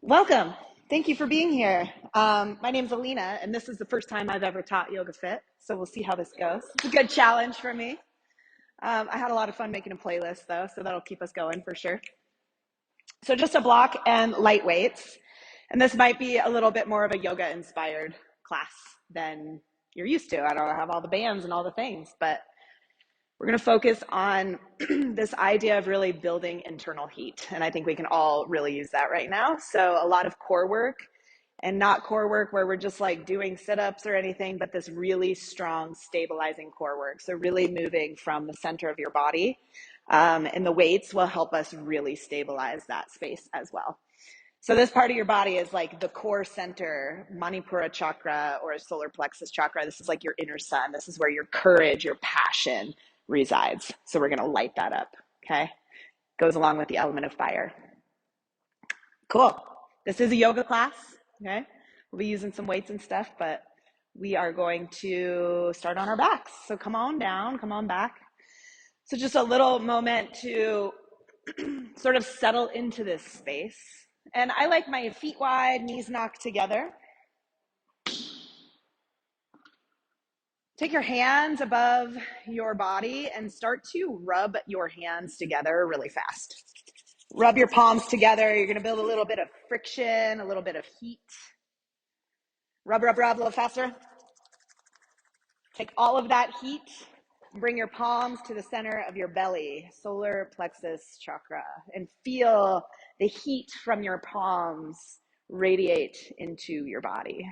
Welcome. Thank you for being here. My name's Alina, and this is the first time I've ever taught Yoga Fit, so we'll see how this goes. It's a good challenge for me. I had a lot of fun making a playlist, though, so that'll keep us going for sure. So just a block and light weights, and this might be a little bit more of a yoga-inspired class than you're used to. I don't have all the bands and all the things, but we're going to focus on this idea of really building internal heat. And I think we can all really use that right now. So a lot of core work, and not core work where we're just like doing sit-ups or anything, but this really strong stabilizing core work. So really moving from the center of your body. And the weights will help us really stabilize that space as well. So this part of your body is like the core center, Manipura chakra or solar plexus chakra. This is like your inner sun. This is where your courage, your passion resides. So we're going to light that up. Okay. Goes along with the element of fire. Cool. This is a yoga class. Okay. We'll be using some weights and stuff, but we are going to start on our backs. So come on down, come on back. So just a little moment to sort of settle into this space. And I like my feet wide, knees knocked together. Take your hands above your body and start to rub your hands together really fast. Rub your palms together. You're going to build a little bit of friction, a little bit of heat. Rub, rub, rub a little faster. Take all of that heat. Bring your palms to the center of your belly, solar plexus chakra, and feel the heat from your palms radiate into your body.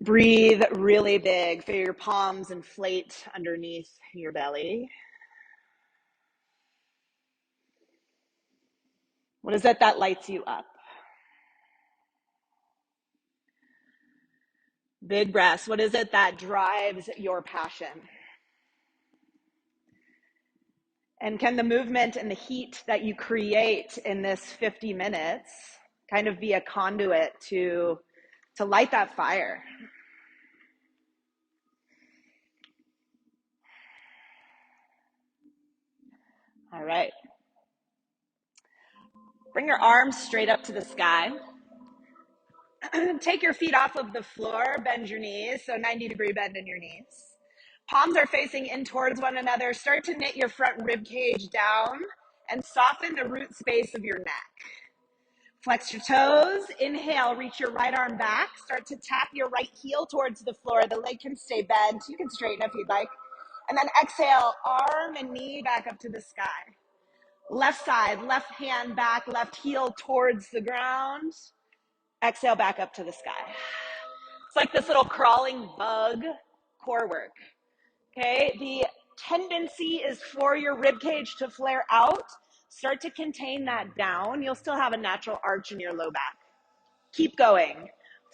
Breathe really big. Feel your palms inflate underneath your belly. What is it that lights you up? Big breaths. What is it that drives your passion? And can the movement and the heat that you create in this 50 minutes kind of be a conduit to light that fire? All right. Bring your arms straight up to the sky. Take your feet off of the floor, bend your knees, so 90-degree bend in your knees. Palms are facing in towards one another. Start to knit your front rib cage down and soften the root space of your neck. Flex your toes. Inhale, reach your right arm back. Start to tap your right heel towards the floor. The leg can stay bent. You can straighten if you'd like. And then exhale, arm and knee back up to the sky. Left side, left hand back, left heel towards the ground. Exhale, back up to the sky. It's like this little crawling bug core work. Okay, the tendency is for your rib cage to flare out. Start to contain that down. You'll still have a natural arch in your low back. Keep going.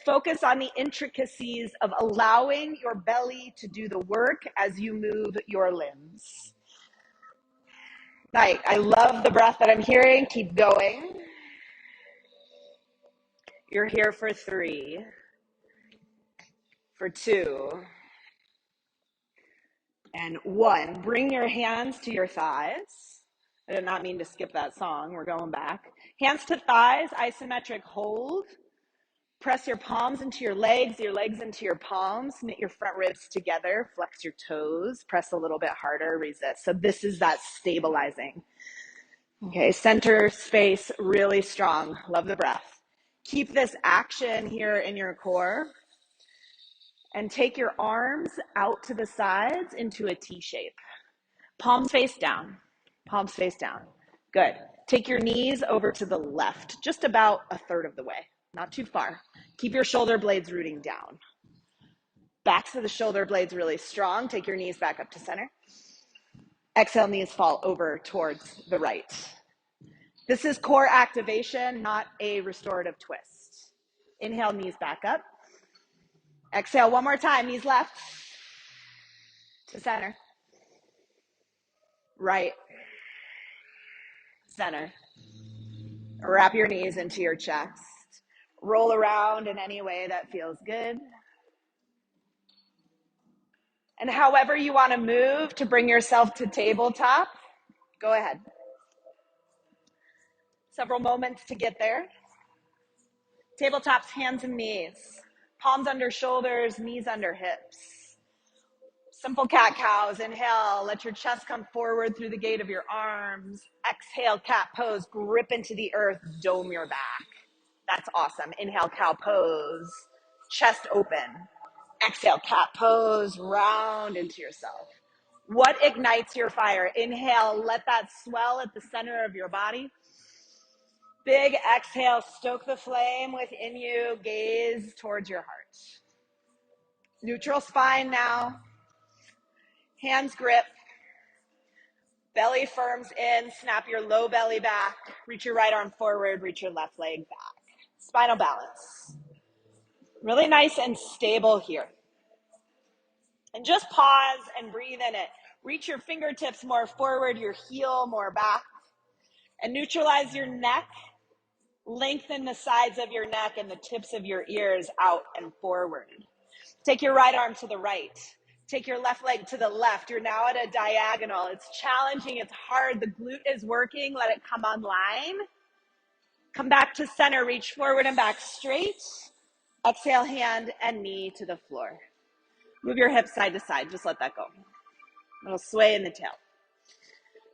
Focus on the intricacies of allowing your belly to do the work as you move your limbs. Right, I love the breath that I'm hearing. Keep going. You're here for 3, for 2, and 1. Bring your hands to your thighs. I did not mean to skip that song. We're going back. Hands to thighs, isometric hold. Press your palms into your legs into your palms. Knit your front ribs together. Flex your toes. Press a little bit harder. Resist. So this is that stabilizing. Okay, center space, really strong. Love the breath. Keep this action here in your core. And take your arms out to the sides into a T shape. Palms face down. Palms face down. Good. Take your knees over to the left, just about a third of the way. Not too far. Keep your shoulder blades rooting down. Backs of the shoulder blades really strong. Take your knees back up to center. Exhale, knees fall over towards the right. This is core activation, not a restorative twist. Inhale, knees back up. Exhale, one more time, knees left to center. Right, center. Wrap your knees into your chest. Roll around in any way that feels good. And however you want to move to bring yourself to tabletop, go ahead. Several moments to get there. Tabletops, hands and knees. Palms under shoulders, knees under hips. Simple cat-cows. Inhale, let your chest come forward through the gate of your arms. Exhale, cat pose, grip into the earth, dome your back. That's awesome. Inhale, cow pose, chest open. Exhale, cat pose, round into yourself. What ignites your fire? Inhale, let that swell at the center of your body. Big exhale, stoke the flame within you, gaze towards your heart. Neutral spine now. Hands grip. Belly firms in, snap your low belly back. Reach your right arm forward, reach your left leg back. Spinal balance. Really nice and stable here. And just pause and breathe in it. Reach your fingertips more forward, your heel more back. And neutralize your neck. Lengthen the sides of your neck and the tips of your ears out and forward. Take your right arm to the right. Take your left leg to the left. You're now at a diagonal. It's challenging. It's hard. The glute is working. Let it come online. Come back to center. Reach forward and back straight. Exhale, hand and knee to the floor. Move your hips side to side. Just let that go. It'll sway in the tail.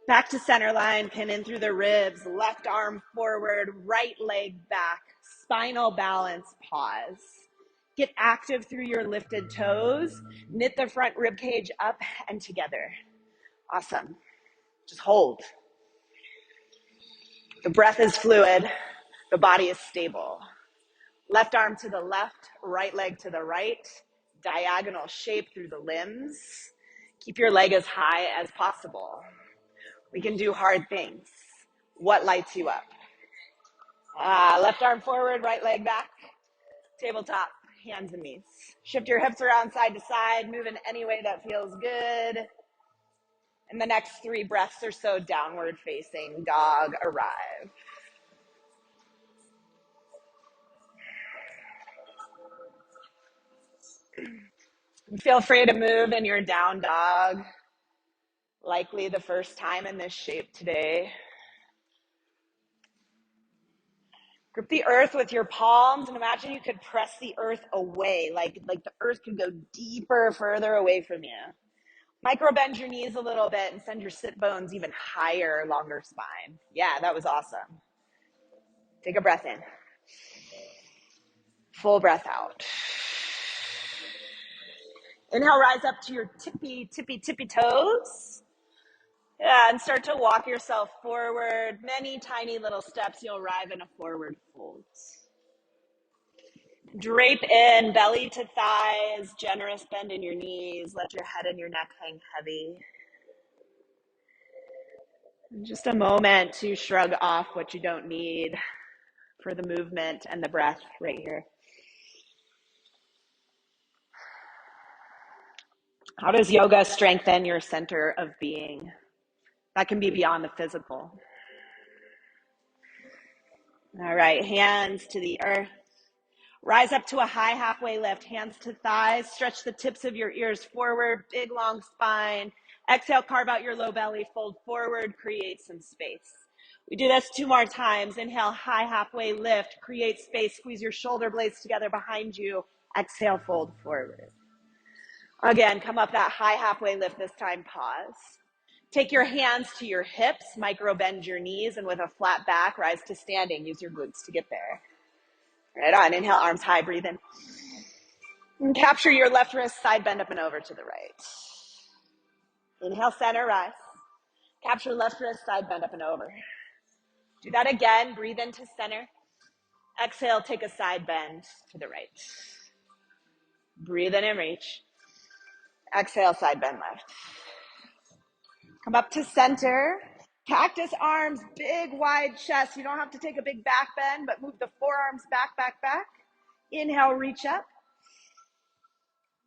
Back to center line. Pin in through the ribs. Left arm forward. Right leg back. Spinal balance. Pause. Get active through your lifted toes. Knit the front rib cage up and together. Awesome. Just hold. The breath is fluid. The body is stable. Left arm to the left, right leg to the right. Diagonal shape through the limbs. Keep your leg as high as possible. We can do hard things. What lights you up? Left arm forward, right leg back. Tabletop, hands and knees. Shift your hips around side to side. Move in any way that feels good. And the next 3 breaths or so, downward facing dog arrive. Feel free to move in your down dog. Likely the first time in this shape today. Grip the earth with your palms and imagine you could press the earth away, like the earth could go deeper, further away from you. Micro bend your knees a little bit and send your sit bones even higher, longer spine. Yeah, that was awesome. Take a breath in. Full breath out. Inhale, rise up to your tippy toes. Yeah, and start to walk yourself forward. Many tiny little steps, you'll arrive in a forward fold. Drape in, belly to thighs, generous bend in your knees. Let your head and your neck hang heavy. And just a moment to shrug off what you don't need for the movement and the breath right here. How does yoga strengthen your center of being? That can be beyond the physical. All right, hands to the earth. Rise up to a high halfway lift, hands to thighs. Stretch the tips of your ears forward, big long spine. Exhale, carve out your low belly, fold forward, create some space. We do this 2 more times. Inhale, high halfway lift, create space, squeeze your shoulder blades together behind you. Exhale, fold forward. Again, come up that high halfway lift, this time pause. Take your hands to your hips, micro bend your knees, and with a flat back, rise to standing. Use your glutes to get there. Right on, inhale, arms high, breathe in. And capture your left wrist, side bend up and over to the right. Inhale, center, rise. Capture left wrist, side bend up and over. Do that again, breathe into center. Exhale, take a side bend to the right. Breathe in and reach. Exhale, side bend left. Come up to center. Cactus arms, big wide chest. You don't have to take a big back bend, but move the forearms back, back, back. Inhale, reach up.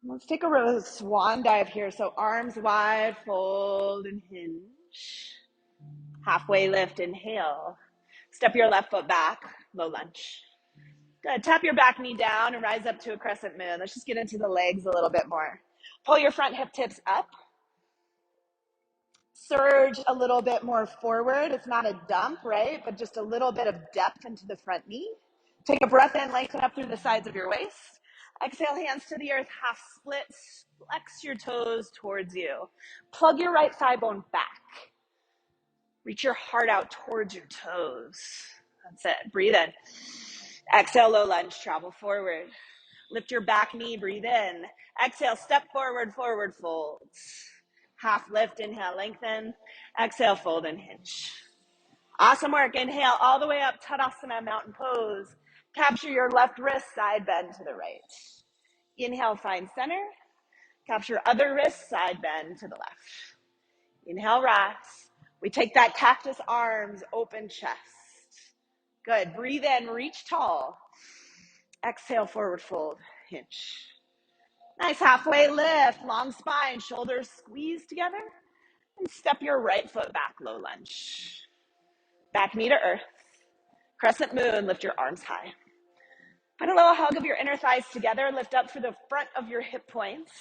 Let's take a swan dive here. So arms wide, fold and hinge. Halfway lift, inhale. Step your left foot back, low lunge. Good, tap your back knee down and rise up to a crescent moon. Let's just get into the legs a little bit more. Pull your front hip tips up. Surge a little bit more forward. It's not a dump, right? But just a little bit of depth into the front knee. Take a breath in, lengthen up through the sides of your waist. Exhale, hands to the earth, half split. Flex your toes towards you. Plug your right thigh bone back. Reach your heart out towards your toes. That's it. Breathe in. Exhale, low lunge, travel forward. Lift your back knee, breathe in. Exhale, step forward, forward folds. Half lift, inhale, lengthen. Exhale, fold and hinge. Awesome work. Inhale all the way up, Tadasana, mountain pose. Capture your left wrist, side bend to the right. Inhale, find center. Capture other wrist, side bend to the left. Inhale, rise. We take that cactus arms, open chest. Good. Breathe in, reach tall. Exhale, forward fold, hinge. Nice halfway lift, long spine, shoulders squeeze together. And step your right foot back, low lunge. Back knee to earth. Crescent moon, lift your arms high. Put a little hug of your inner thighs together, lift up through the front of your hip points.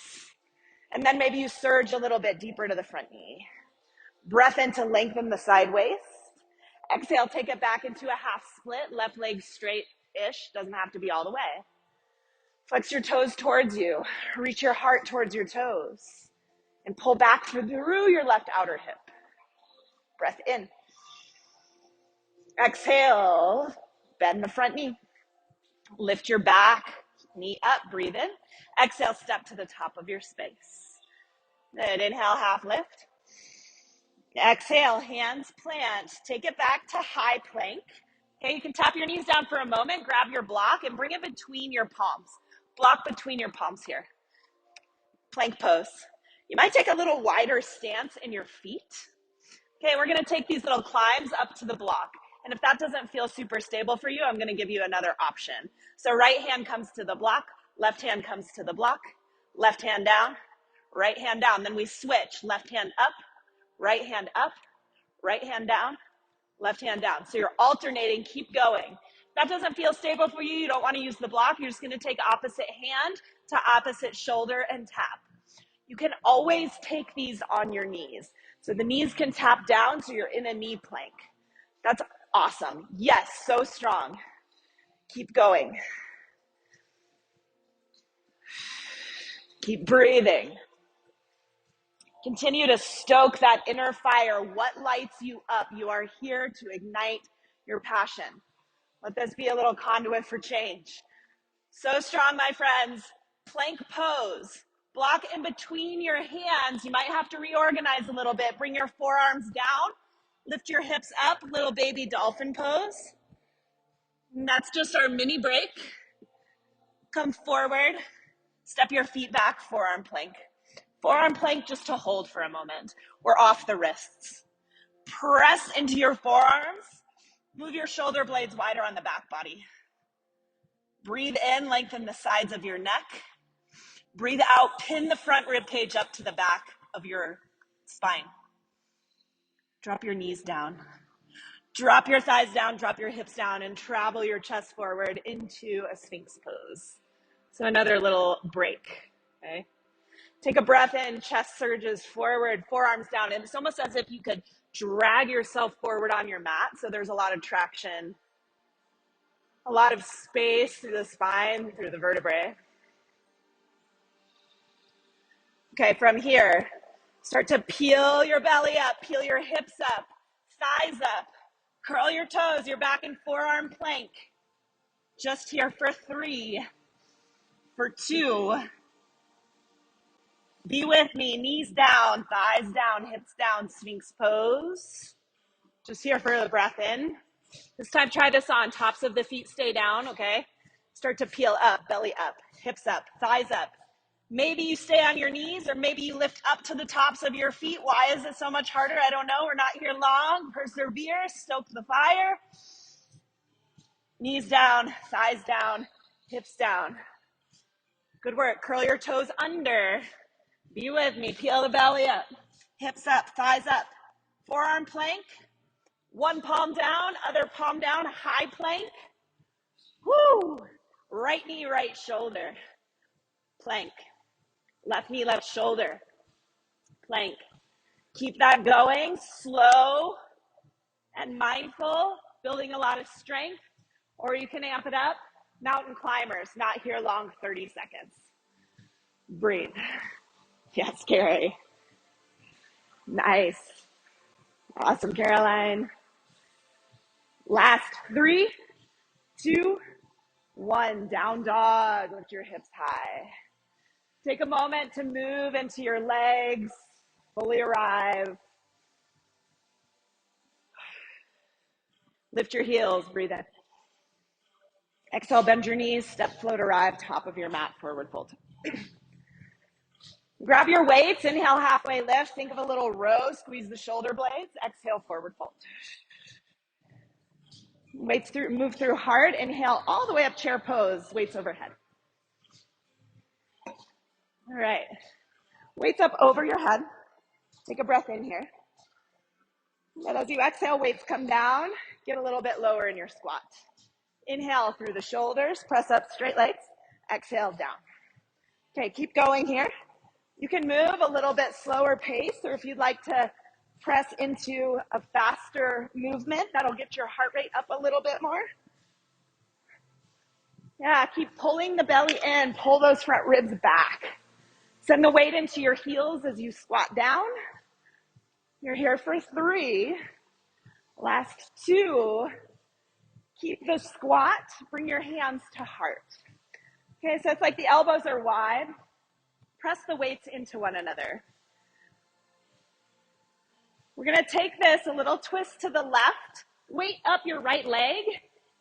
And then maybe you surge a little bit deeper to the front knee. Breath in to lengthen the side waist. Exhale, take it back into a half split, left leg straight-ish, doesn't have to be all the way. Flex your toes towards you. Reach your heart towards your toes. And pull back through your left outer hip. Breath in. Exhale, bend the front knee. Lift your back, knee up, breathe in. Exhale, step to the top of your space. Then inhale, half lift. Exhale, hands plant. Take it back to high plank. Okay, you can tap your knees down for a moment, grab your block, and bring it between your palms. Block between your palms here. Plank pose. You might take a little wider stance in your feet. Okay, we're gonna take these little climbs up to the block. And if that doesn't feel super stable for you, I'm gonna give you another option. So right hand comes to the block, left hand comes to the block, left hand down, right hand down. Then we switch, left hand up, right hand up, right hand down, left hand down. So you're alternating, keep going. If that doesn't feel stable for you, you don't wanna use the block, you're just gonna take opposite hand to opposite shoulder and tap. You can always take these on your knees. So the knees can tap down so you're in a knee plank. That's awesome. Yes, so strong. Keep going. Keep breathing. Continue to stoke that inner fire. What lights you up? You are here to ignite your passion. Let this be a little conduit for change. So strong, my friends. Plank pose. Block in between your hands. You might have to reorganize a little bit. Bring your forearms down. Lift your hips up. Little baby dolphin pose. And that's just our mini break. Come forward. Step your feet back. Forearm plank. Forearm plank just to hold for a moment. We're off the wrists. Press into your forearms. Move your shoulder blades wider on the back body. Breathe in, lengthen the sides of your neck. Breathe out, pin the front rib cage up to the back of your spine. Drop your knees down. Drop your thighs down, drop your hips down, and travel your chest forward into a Sphinx pose. So another little break, okay? Take a breath in, chest surges forward, forearms down, and it's almost as if you could drag yourself forward on your mat, so there's a lot of traction, a lot of space through the spine, through the vertebrae. Okay, from here, start to peel your belly up, peel your hips up, thighs up, curl your toes, you're back in forearm plank. Just here for 3, for 2. Be with me, knees down, thighs down, hips down, Sphinx pose. Just here for the breath in. This time, try this on. Tops of the feet stay down, okay? Start to peel up, belly up, hips up, thighs up. Maybe you stay on your knees, or maybe you lift up to the tops of your feet. Why is it so much harder? I don't know. We're not here long. Persevere, stoke the fire. Knees down, thighs down, hips down. Good work. Curl your toes under. Be with me. Peel the belly up. Hips up, thighs up. Forearm plank. One palm down, other palm down, high plank. Woo! Right knee, right shoulder. Plank. Left knee, left shoulder. Plank. Keep that going, slow and mindful, building a lot of strength, or you can amp it up. Mountain climbers, not here long, 30 seconds. Breathe. Yes, Carrie. Nice. Awesome, Caroline. Last 3, 2, 1. Down dog. Lift your hips high. Take a moment to move into your legs. Fully arrive. Lift your heels. Breathe in. Exhale, bend your knees. Step, float, arrive. Top of your mat. Forward fold. Grab your weights. Inhale, halfway lift. Think of a little row. Squeeze the shoulder blades. Exhale, forward fold. Weights through, move through hard. Inhale all the way up, chair pose. Weights overhead. All right. Weights up over your head. Take a breath in here. And as you exhale, weights come down. Get a little bit lower in your squat. Inhale through the shoulders. Press up, straight legs. Exhale, down. Okay, keep going here. You can move a little bit slower pace, or if you'd like to press into a faster movement, that'll get your heart rate up a little bit more. Yeah, keep pulling the belly in. Pull those front ribs back. Send the weight into your heels as you squat down. You're here for 3. Last 2. Keep the squat. Bring your hands to heart. Okay, so it's like the elbows are wide. Press the weights into one another. We're going to take this a little twist to the left. Weight up your right leg.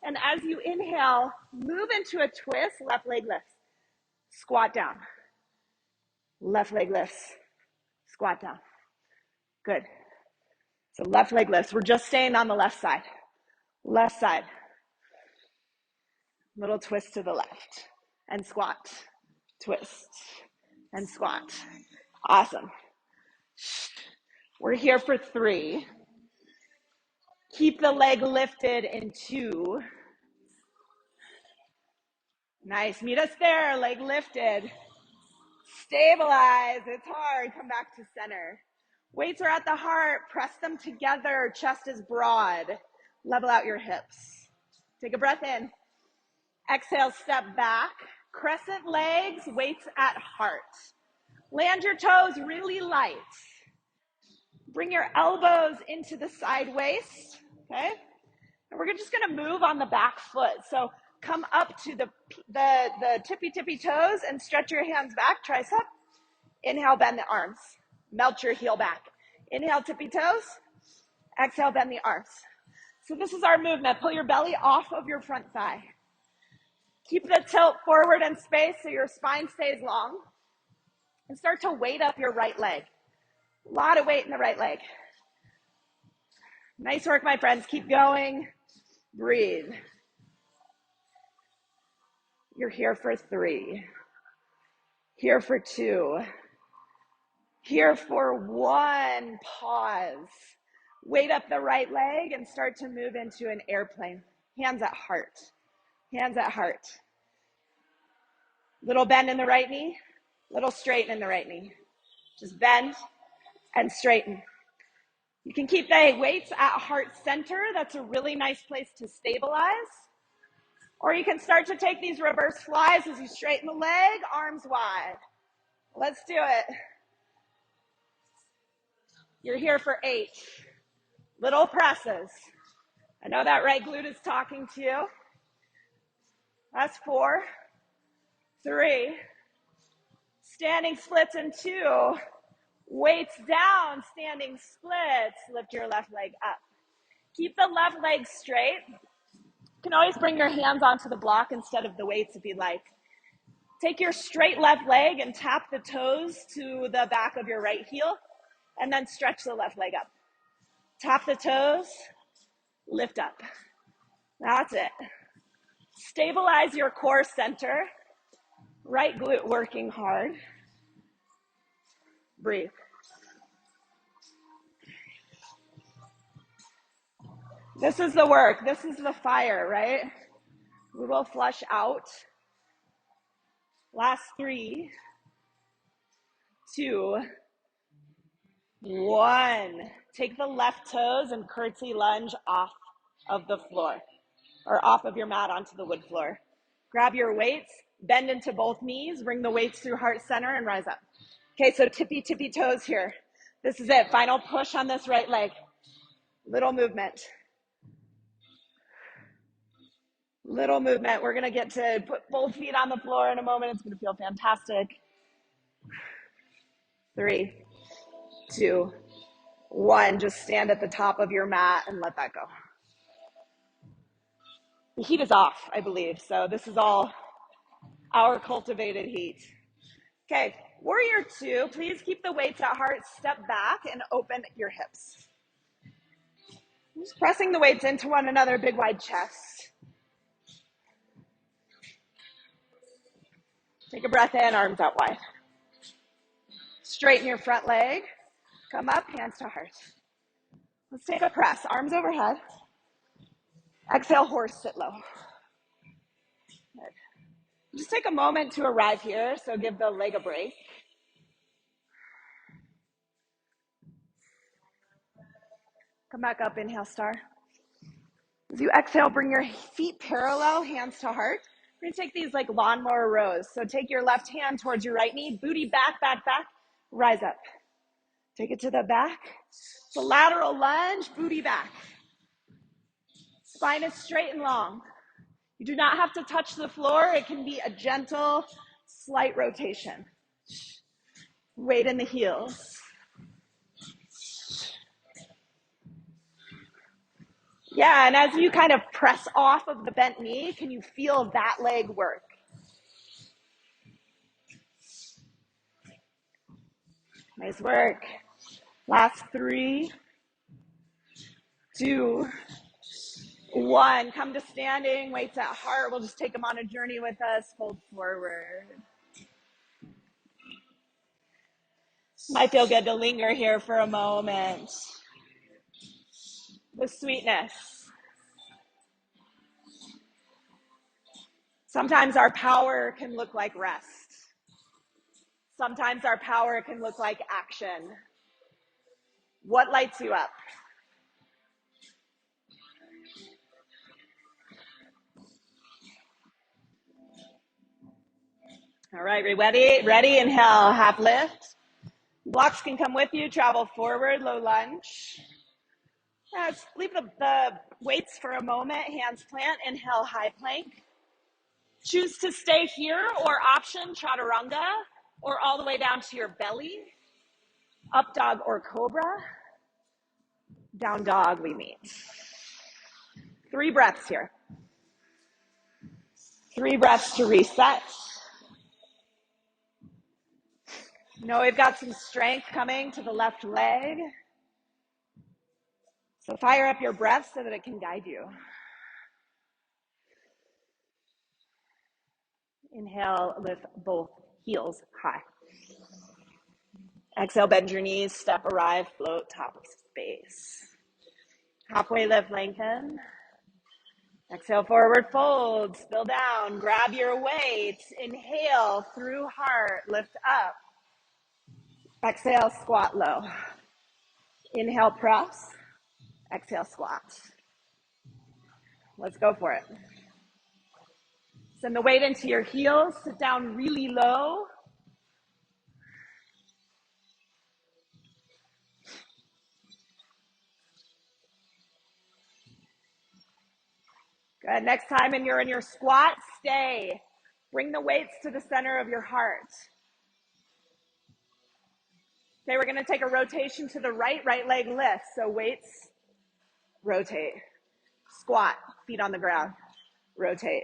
And as you inhale, move into a twist. Left leg lifts. Squat down. Left leg lifts. Squat down. Good. So left leg lifts. We're just staying on the left side. Left side. Little twist to the left. And squat. Twist. And squat. Awesome. We're here for 3. Keep the leg lifted in 2. Nice. Meet us there. Leg lifted. Stabilize. It's hard. Come back to center. Weights are at the heart. Press them together. Chest is broad. Level out your hips. Take a breath in. Exhale, step back. Crescent legs, weights at heart. Land your toes really light. Bring your elbows into the side waist, okay? And we're just gonna move on the back foot. So come up to the tippy toes and stretch your hands back, tricep. Inhale, bend the arms. Melt your heel back. Inhale, tippy toes. Exhale, bend the arms. So this is our movement. Pull your belly off of your front thigh. Keep the tilt forward in space so your spine stays long. And start to weight up your right leg. A lot of weight in the right leg. Nice work, my friends. Keep going. Breathe. You're here for 3. Here for 2. Here for 1. Pause. Weight up the right leg and start to move into an airplane. Hands at heart. Hands at heart. Little bend in the right knee. Little straighten in the right knee. Just bend and straighten. You can keep the weights at heart center. That's a really nice place to stabilize. Or you can start to take these reverse flies as you straighten the leg, arms wide. Let's do it. You're here for 8. Little presses. I know that right glute is talking to you. That's 4, 3, standing splits in 2, weights down, standing splits, lift your left leg up. Keep the left leg straight. You can always bring your hands onto the block instead of the weights if you'd like. Take your straight left leg and tap the toes to the back of your right heel, and then stretch the left leg up. Tap the toes, lift up. That's it. Stabilize your core center. Right glute working hard. Breathe. This is the work. This is the fire, right? We will flush out. Last 3, 2, 1. Take the left toes and curtsy lunge off of the floor, or off of your mat onto the wood floor. Grab your weights, bend into both knees, bring the weights through heart center and rise up. Okay, so tippy toes here. This is it, final push on this right leg. Little movement. Little movement. We're gonna get to put both feet on the floor in a moment. It's gonna feel fantastic. 3, 2, 1. Just stand at the top of your mat and let that go. The heat is off, I believe. So this is all our cultivated heat. Okay, warrior 2, please keep the weights at heart, step back and open your hips. Just pressing the weights into one another, big wide chest. Take a breath in, arms out wide. Straighten your front leg, come up, hands to heart. Let's take a press, arms overhead. Exhale, horse, sit low. Good. Just take a moment to arrive here, so give the leg a break. Come back up, inhale, star. As you exhale, bring your feet parallel, hands to heart. We're gonna take these like lawnmower rows. So take your left hand towards your right knee, booty back, rise up. Take it to the back. It's a lateral lunge, booty back. Spine is straight and long. You do not have to touch the floor. It can be a gentle, slight rotation. Weight in the heels. Yeah, and as you kind of press off of the bent knee, can you feel that leg work? Nice work. Last 3, 2, 1. Come to standing, weights at heart. We'll just take them on a journey with us. Fold forward. Might feel good to linger here for a moment. The sweetness. Sometimes our power can look like rest. Sometimes our power can look like action. What lights you up? All right, ready? Inhale, half lift. Blocks can come with you, travel forward, low lunge. Leave the weights for a moment, hands plant, inhale, high plank. Choose to stay here or option, chaturanga, or all the way down to your belly. Up dog or cobra. Down dog we meet. 3 breaths here. 3 breaths to reset. You know, we've got some strength coming to the left leg. So fire up your breath so that it can guide you. Inhale, lift both heels high. Exhale, bend your knees, step, arrive, float, top of space. Halfway lift, lengthen. Exhale, forward fold, spill down, grab your weight. Inhale, through heart, lift up. Exhale, squat low. Inhale, press. Exhale, squat. Let's go for it. Send the weight into your heels, sit down really low. Good. Next time and you're in your squat, stay. Bring the weights to the center of your heart. Okay, we're going to take a rotation to the right leg lift. So weights, rotate. Squat, feet on the ground, rotate.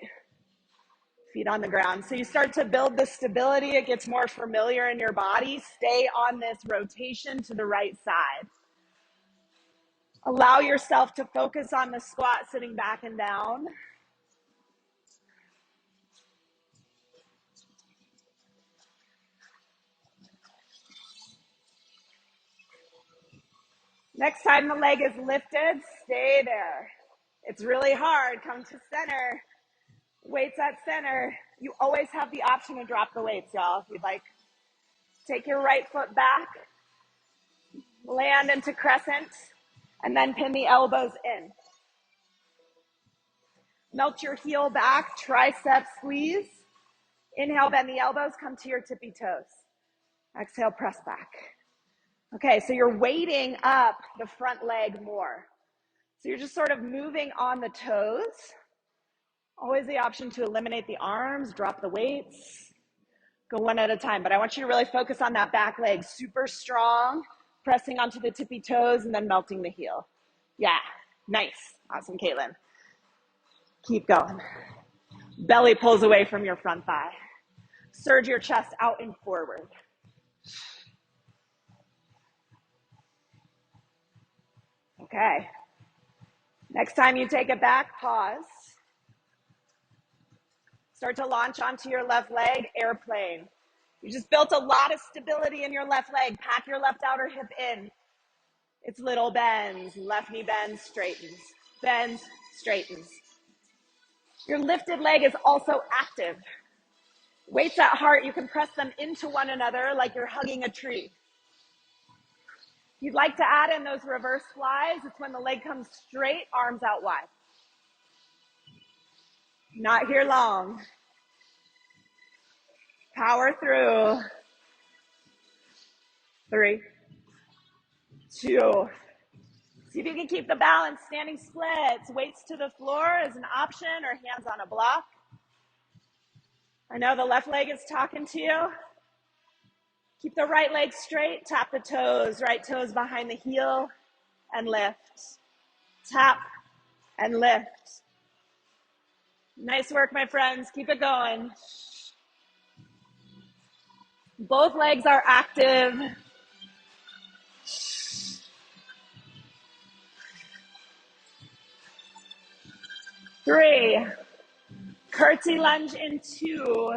Feet on the ground. So you start to build the stability. It gets more familiar in your body. Stay on this rotation to the right side. Allow yourself to focus on the squat, sitting back and down. Next time the leg is lifted, stay there. It's really hard. Come to center. Weights at center. You always have the option to drop the weights, y'all. If you'd like, take your right foot back. Land into crescent, and then pin the elbows in. Melt your heel back, tricep squeeze. Inhale, bend the elbows, come to your tippy toes. Exhale, press back. Okay, so you're weighting up the front leg more. So you're just sort of moving on the toes. Always the option to eliminate the arms, drop the weights. Go one at a time, but I want you to really focus on that back leg. Super strong, pressing onto the tippy toes and then melting the heel. Yeah, nice. Awesome, Caitlin. Keep going. Belly pulls away from your front thigh. Surge your chest out and forward. Okay. Next time you take it back, pause. Start to launch onto your left leg, airplane. You just built a lot of stability in your left leg. Pack your left outer hip in. It's little bends. Left knee bends, straightens. Bends, straightens. Your lifted leg is also active. Weights at heart, you can press them into one another like you're hugging a tree. If you'd like to add in those reverse flies, it's when the leg comes straight, arms out wide. Not here long. Power through. 3, 2. See if you can keep the balance. Standing splits. Weights to the floor is an option, or hands on a block. I know the left leg is talking to you. Keep the right leg straight. Tap the toes. Right toes behind the heel and lift. Tap and lift. Nice work, my friends. Keep it going. Both legs are active. 3. Curtsy lunge in 2.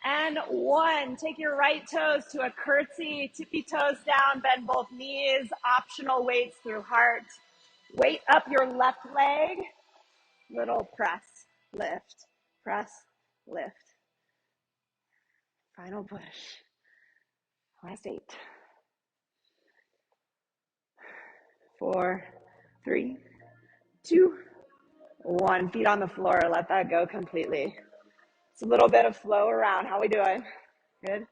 And 1. Take your right toes to a curtsy, tippy toes down, bend both knees, optional weights through heart. Weight up your left leg, little press, lift, press, lift. Final push. Last 8. 4, 3, 2, 1. Feet on the floor, let that go completely. It's a little bit of flow around. How we doing? Good?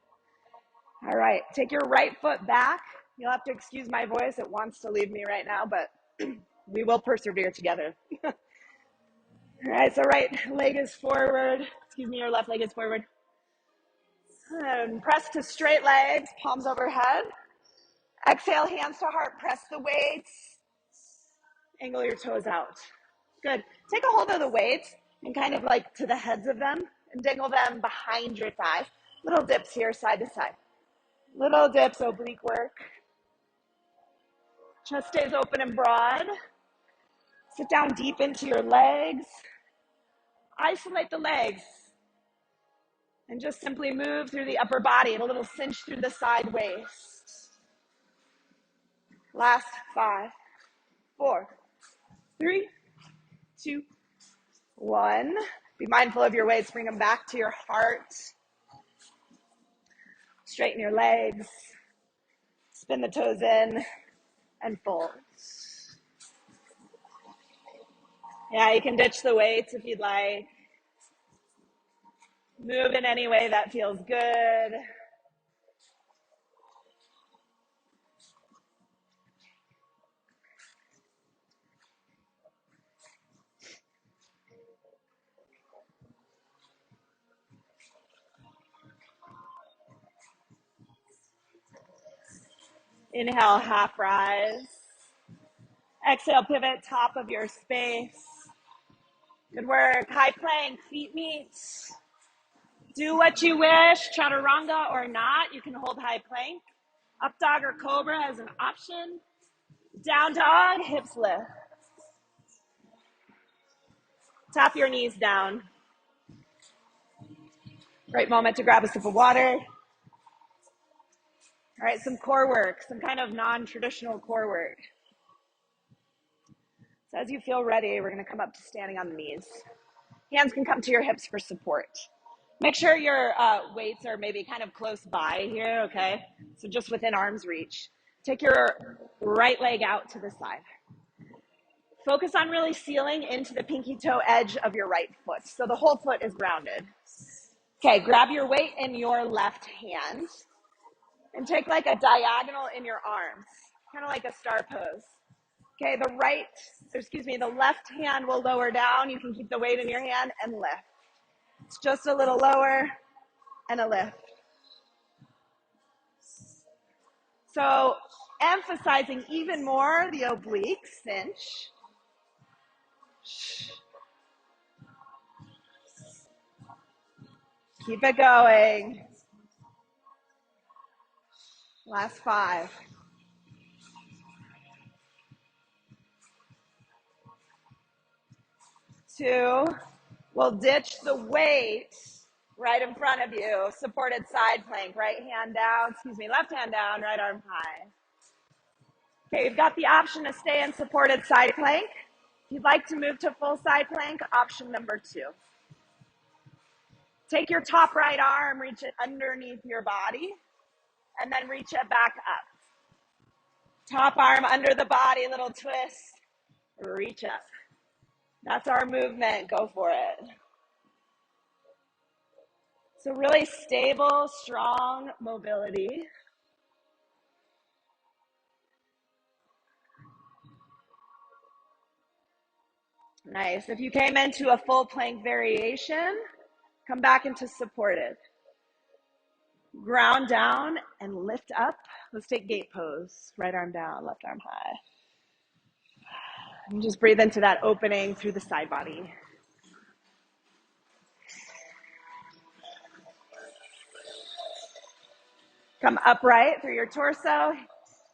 All right, take your right foot back. You'll have to excuse my voice. It wants to leave me right now, but we will persevere together. All right, so right leg is forward. Excuse me, your left leg is forward. And press to straight legs, palms overhead. Exhale, hands to heart, press the weights. Angle your toes out. Good. Take a hold of the weights and kind of like to the heads of them and dangle them behind your thighs. Little dips here, side to side. Little dips, oblique work. Chest stays open and broad. Sit down deep into your legs. Isolate the legs. And just simply move through the upper body and a little cinch through the side waist. Last 5, 4, 3, 2, 1. Be mindful of your weights. Bring them back to your heart. Straighten your legs. Spin the toes in and fold. Yeah, you can ditch the weights if you'd like. Move in any way that feels good. Inhale, half rise. Exhale, pivot, top of your space. Good work. High plank, feet meet. Do what you wish, chaturanga or not. You can hold high plank. Up dog or cobra as an option. Down dog, hips lift. Tap your knees down. Great moment to grab a sip of water. All right, some core work, some kind of non-traditional core work. So as you feel ready, we're going to come up to standing on the knees. Hands can come to your hips for support. Make sure your weights are maybe kind of close by here, okay? So just within arm's reach. Take your right leg out to the side. Focus on really sealing into the pinky toe edge of your right foot. So the whole foot is grounded. Okay, grab your weight in your left hand and take like a diagonal in your arms, kind of like a star pose. Okay, the left hand will lower down. You can keep the weight in your hand and lift. It's just a little lower and a lift. So emphasizing even more the oblique cinch. Keep it going. Last 5. 2. We'll ditch the weight right in front of you. Supported side plank. Left hand down, right arm high. Okay, you've got the option to stay in supported side plank. If you'd like to move to full side plank, option number 2. Take your top right arm, reach it underneath your body, and then reach it back up. Top arm under the body, little twist, reach up. That's our movement, go for it. So really stable, strong mobility. Nice. If you came into a full plank variation, come back into supported. Ground down and lift up. Let's take gate pose. Right arm down, left arm high. And just breathe into that opening through the side body. Come upright through your torso,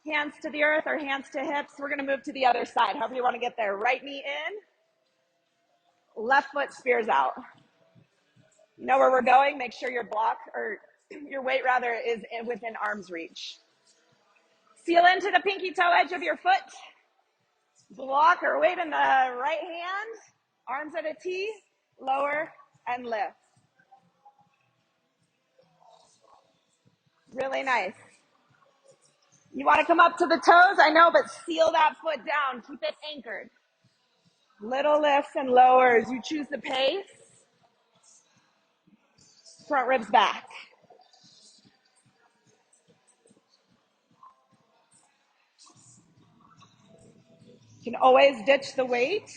hands to the earth or hands to hips. We're going to move to the other side, however you want to get there. Right knee in, left foot spears out. You know where we're going? Make sure your weight is within arm's reach. Seal into the pinky toe edge of your foot. Block or weight in the right hand, arms at a T, lower and lift. Really nice. You want to come up to the toes? I know, but seal that foot down. Keep it anchored. Little lifts and lowers. You choose the pace. Front ribs back. You can always ditch the weight.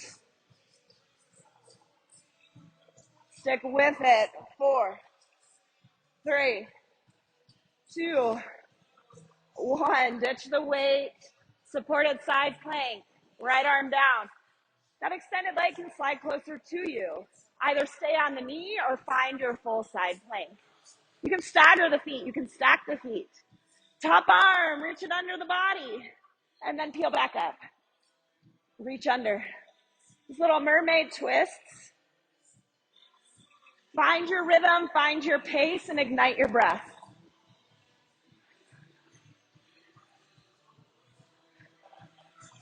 Stick with it. 4, 3, 2, 1. Ditch the weight. Supported side plank. Right arm down. That extended leg can slide closer to you. Either stay on the knee or find your full side plank. You can stagger the feet. You can stack the feet. Top arm, reach it under the body. And then peel back up. Reach under. These little mermaid twists. Find your rhythm, find your pace, and ignite your breath.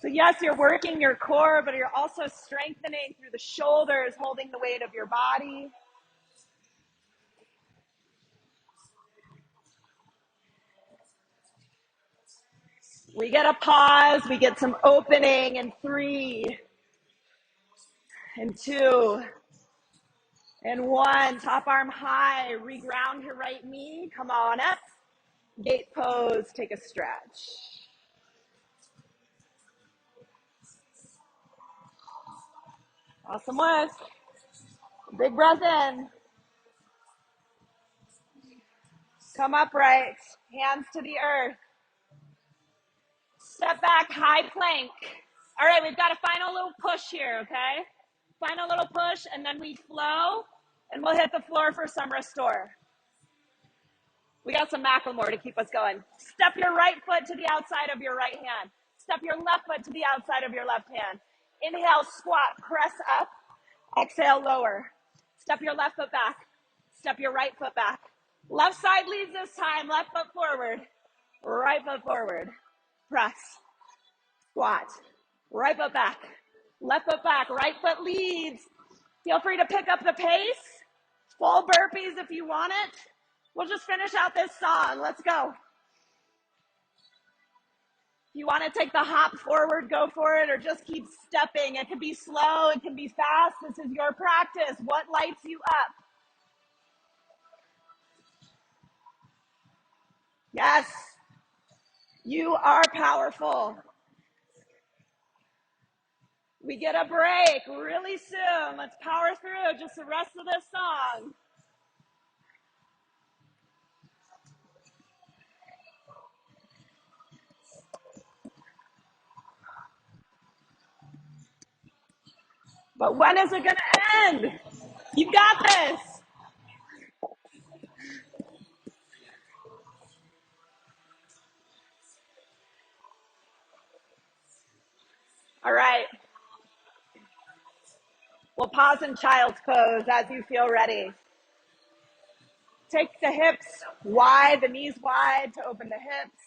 So yes, you're working your core, but you're also strengthening through the shoulders, holding the weight of your body. We get a pause, we get some opening in 3, and 2, and 1. Top arm high, reground your right knee, come on up. Gate pose, take a stretch. Awesome work. Big breath in. Come upright, hands to the earth. Step back, high plank. All right, we've got a final little push here, okay? Final little push, and then we flow, and we'll hit the floor for some restore. We got some Macklemore to keep us going. Step your right foot to the outside of your right hand. Step your left foot to the outside of your left hand. Inhale, squat, press up. Exhale, lower. Step your left foot back. Step your right foot back. Left side leads this time. Left foot forward. Right foot forward. Press. Squat. Right foot back. Left foot back. Right foot leads. Feel free to pick up the pace. Full burpees if you want it. We'll just finish out this song. Let's go. If you want to take the hop forward, go for it, or just keep stepping. It can be slow, it can be fast. This is your practice. What lights you up? Yes, you are powerful. We get a break really soon. Let's power through just the rest of this song. But when is it going to end? You got this. All right. We'll pause in child's pose as you feel ready. Take the hips wide, the knees wide to open the hips.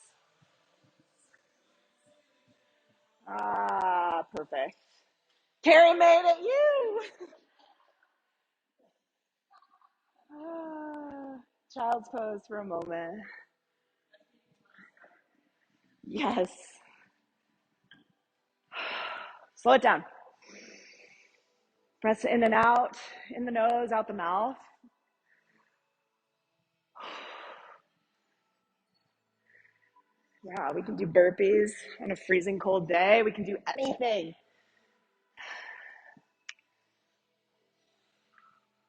Ah, perfect. Carrie made it. You. Child's pose for a moment. Yes. Slow it down. Press in and out, in the nose, out the mouth. Yeah, we can do burpees on a freezing cold day. We can do anything.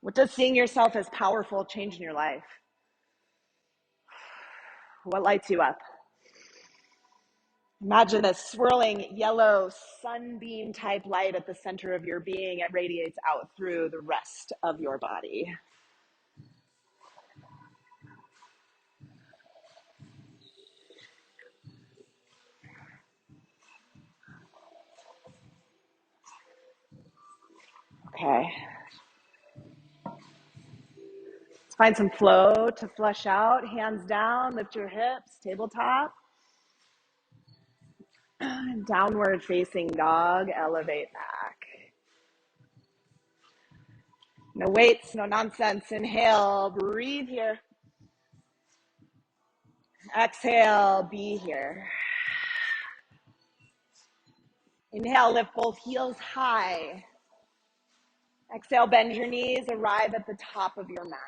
What does seeing yourself as powerful change in your life? What lights you up? Imagine a swirling yellow sunbeam type light at the center of your being. It radiates out through the rest of your body. Okay. Let's find some flow to flush out. Hands down, lift your hips, tabletop. Downward facing dog, elevate back. No weights, no nonsense. Inhale, breathe here. Exhale, be here. Inhale, lift both heels high. Exhale, bend your knees, arrive at the top of your mat.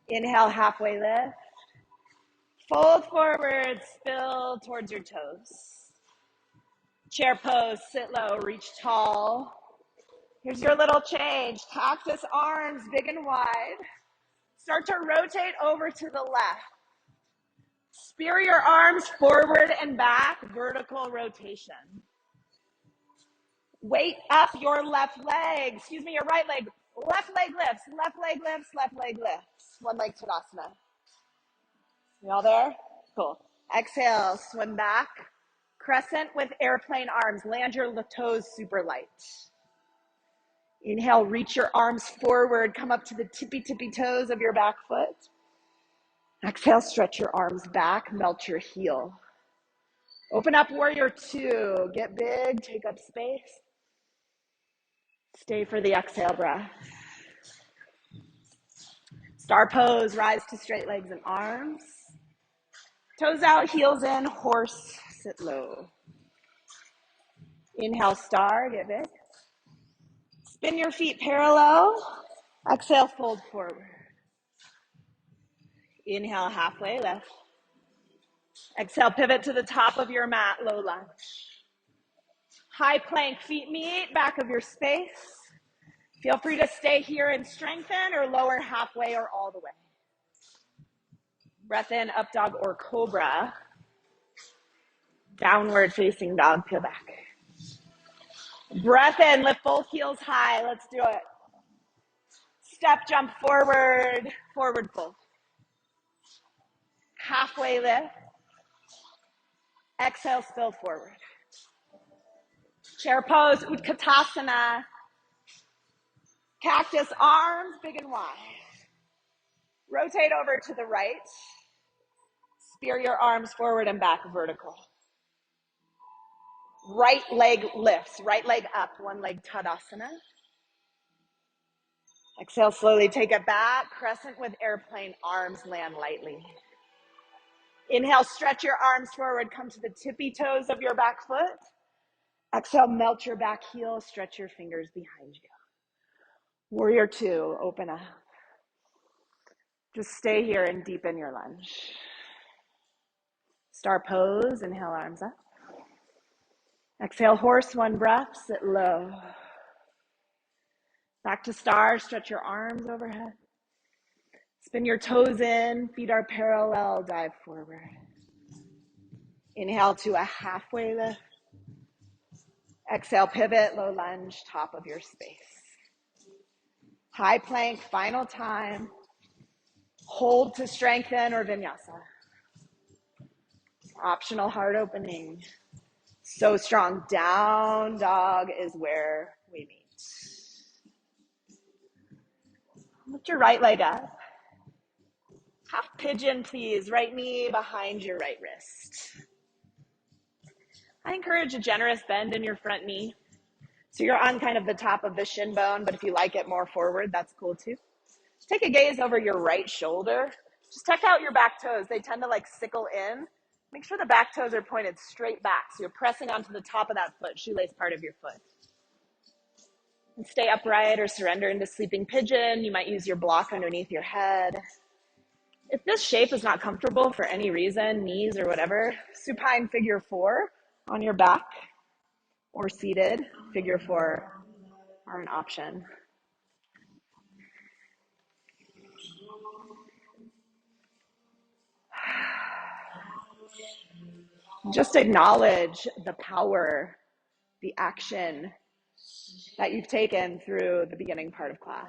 Inhale, halfway lift. Fold forward, spill towards your toes. Chair pose, sit low, reach tall. Here's your little change. Cactus arms, big and wide. Start to rotate over to the left. Spear your arms forward and back, vertical rotation. Weight up your your right leg. Left leg lifts, left leg lifts, left leg lifts. One leg Tadasana. You all there? Cool. Exhale, swim back. Crescent with airplane arms. Land your toes super light. Inhale, reach your arms forward. Come up to the tippy toes of your back foot. Exhale, stretch your arms back. Melt your heel. Open up warrior two. Get big, take up space. Stay for the exhale breath. Star pose, rise to straight legs and arms. Toes out, heels in, horse, sit low. Inhale, star, get big. Spin your feet parallel. Exhale, fold forward. Inhale, halfway lift. Exhale, pivot to the top of your mat, low lunge. High plank, feet meet, back of your space. Feel free to stay here and strengthen or lower halfway or all the way. Breath in, up dog or cobra. Downward facing dog, peel back. Breath in, lift both heels high. Let's do it. Step, jump forward, forward fold. Halfway lift. Exhale, spill forward. Chair pose, Utkatasana. Cactus arms, big and wide. Rotate over to the right. Spear your arms forward and back, vertical. Right leg lifts, right leg up, one leg Tadasana. Exhale, slowly take it back. Crescent with airplane arms, land lightly. Inhale, stretch your arms forward, come to the tippy toes of your back foot. Exhale, melt your back heel, stretch your fingers behind you. Warrior two, open up. Just stay here and deepen your lunge. Star pose, inhale, arms up. Exhale, horse, one breath, sit low. Back to star, stretch your arms overhead. Spin your toes in, feet are parallel, dive forward. Inhale to a halfway lift. Exhale, pivot, low lunge, top of your space. High plank, final time. Hold to strengthen or vinyasa. Optional heart opening. So strong. Down dog is where we meet. Lift your right leg up. Half pigeon, please. Right knee behind your right wrist. I encourage a generous bend in your front knee. So you're on kind of the top of the shin bone, but if you like it more forward, that's cool too. Take a gaze over your right shoulder. Just check out your back toes. They tend to like sickle in. Make sure the back toes are pointed straight back. So you're pressing onto the top of that foot, shoelace part of your foot. And stay upright or surrender into sleeping pigeon. You might use your block underneath your head. If this shape is not comfortable for any reason, knees or whatever, supine figure four on your back or seated figure four are an option. Just acknowledge the power, the action that you've taken through the beginning part of class.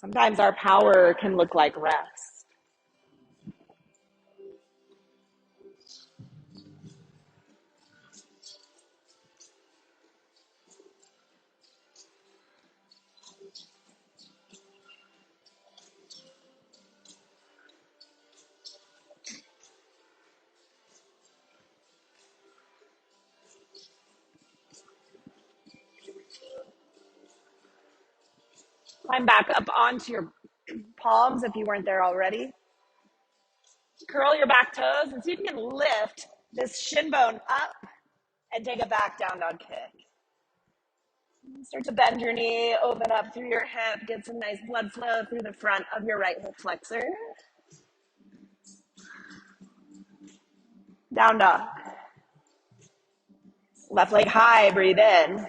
Sometimes our power can look like rest. Climb back up onto your palms if you weren't there already. Curl your back toes and see if you can lift this shin bone up and take a back down dog kick. Start to bend your knee, open up through your hip, get some nice blood flow through the front of your right hip flexor. Down dog. Left leg high, breathe in.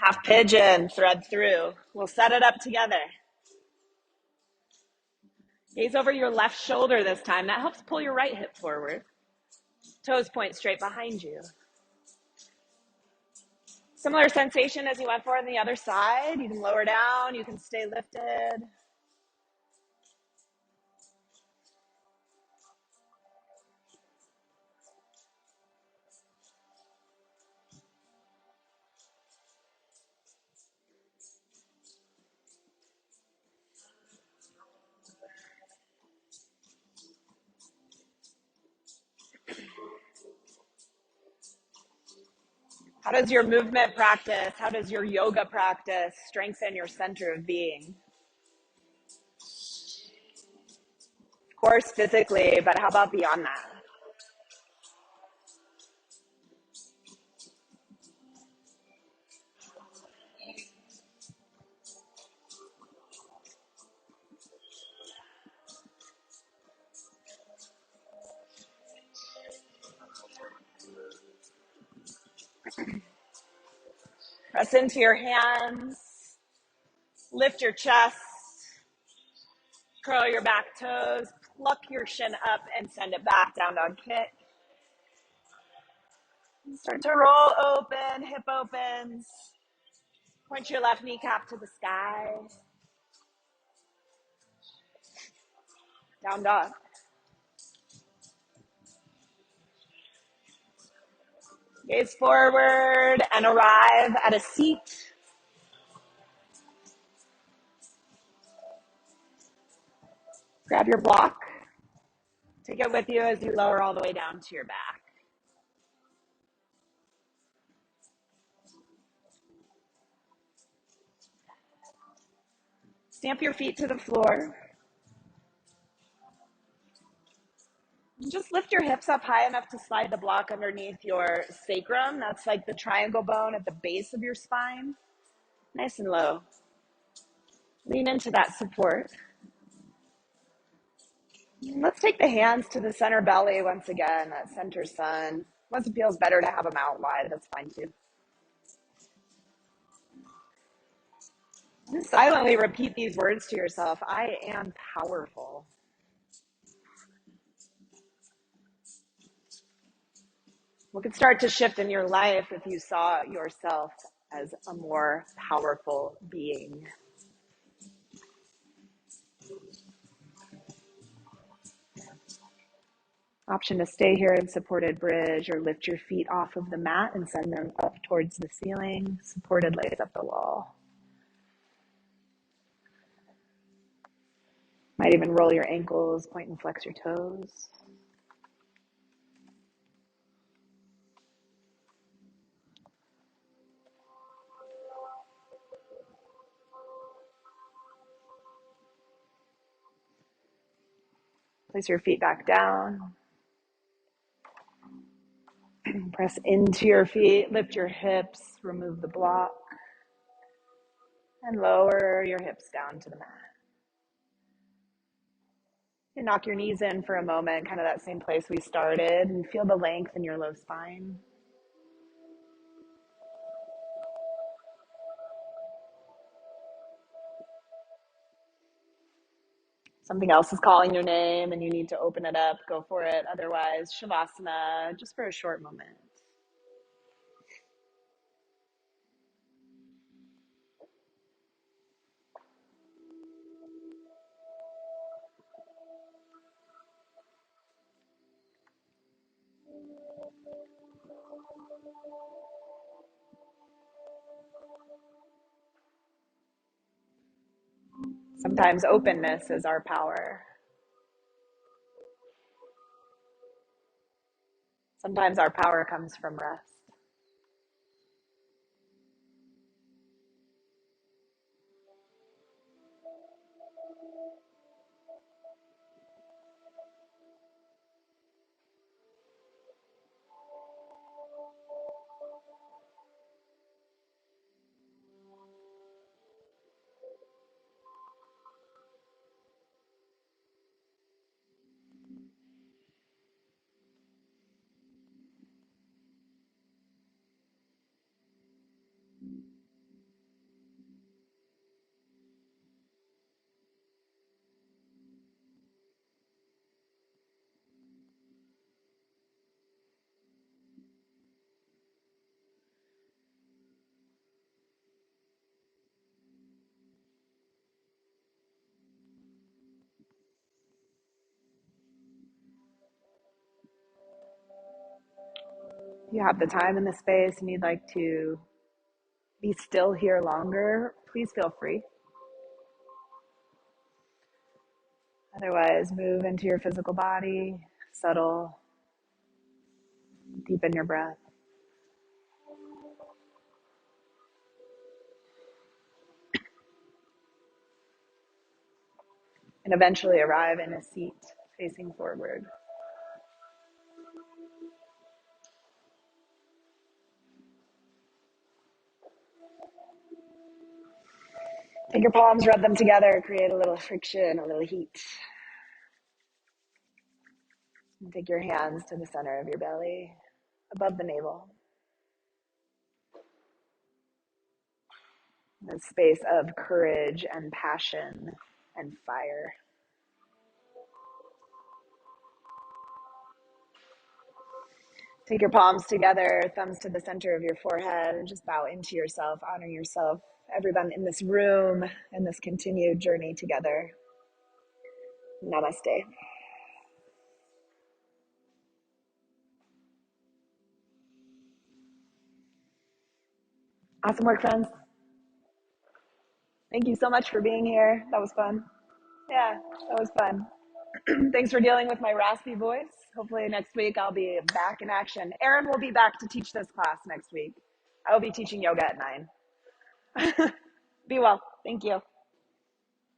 Half pigeon, thread through. We'll set it up together. Gaze over your left shoulder this time. That helps pull your right hip forward. Toes point straight behind you. Similar sensation as you went for on the other side. You can lower down, you can stay lifted. How does your movement practice, how does your yoga practice strengthen your center of being? Of course, physically, but how about beyond that? Press into your hands, lift your chest, curl your back toes, pluck your shin up and send it back, down dog kick. Start to roll open, hip opens. Point your left kneecap to the sky. Down dog. Gaze forward and arrive at a seat. Grab your block. Take it with you as you lower all the way down to your back. Stamp your feet to the floor. Just lift your hips up high enough to slide the block underneath your sacrum. That's like the triangle bone at the base of your spine. Nice and low. Lean into that support. Let's take the hands to the center belly once again, that center sun. Once it feels better to have them out wide, that's fine too. Just silently repeat these words to yourself. I am powerful. What could start to shift in your life if you saw yourself as a more powerful being? Option to stay here in supported bridge or lift your feet off of the mat and send them up towards the ceiling. Supported legs up the wall. Might even roll your ankles, point and flex your toes. Place your feet back down. Press into your feet, lift your hips, remove the block, and lower your hips down to the mat. And knock your knees in for a moment, kind of that same place we started, and feel the length in your low spine. Something else is calling your name and you need to open it up, go for it. Otherwise, Shavasana, just for a short moment. Sometimes openness is our power. Sometimes our power comes from rest. If you have the time and the space and you'd like to be still here longer, please feel free. Otherwise, move into your physical body, settle, deepen your breath. And eventually arrive in a seat facing forward. Take your palms, rub them together, create a little friction, a little heat. And take your hands to the center of your belly, above the navel. A space of courage and passion and fire. Take your palms together, thumbs to the center of your forehead, and just bow into yourself, honor yourself, everyone in this room, and this continued journey together. Namaste. Awesome work, friends. Thank you so much for being here. That was fun. Yeah, that was fun. Thanks for dealing with my raspy voice. Hopefully next week I'll be back in action. Erin will be back to teach this class next week. I will be teaching yoga at 9. Be well. Thank you.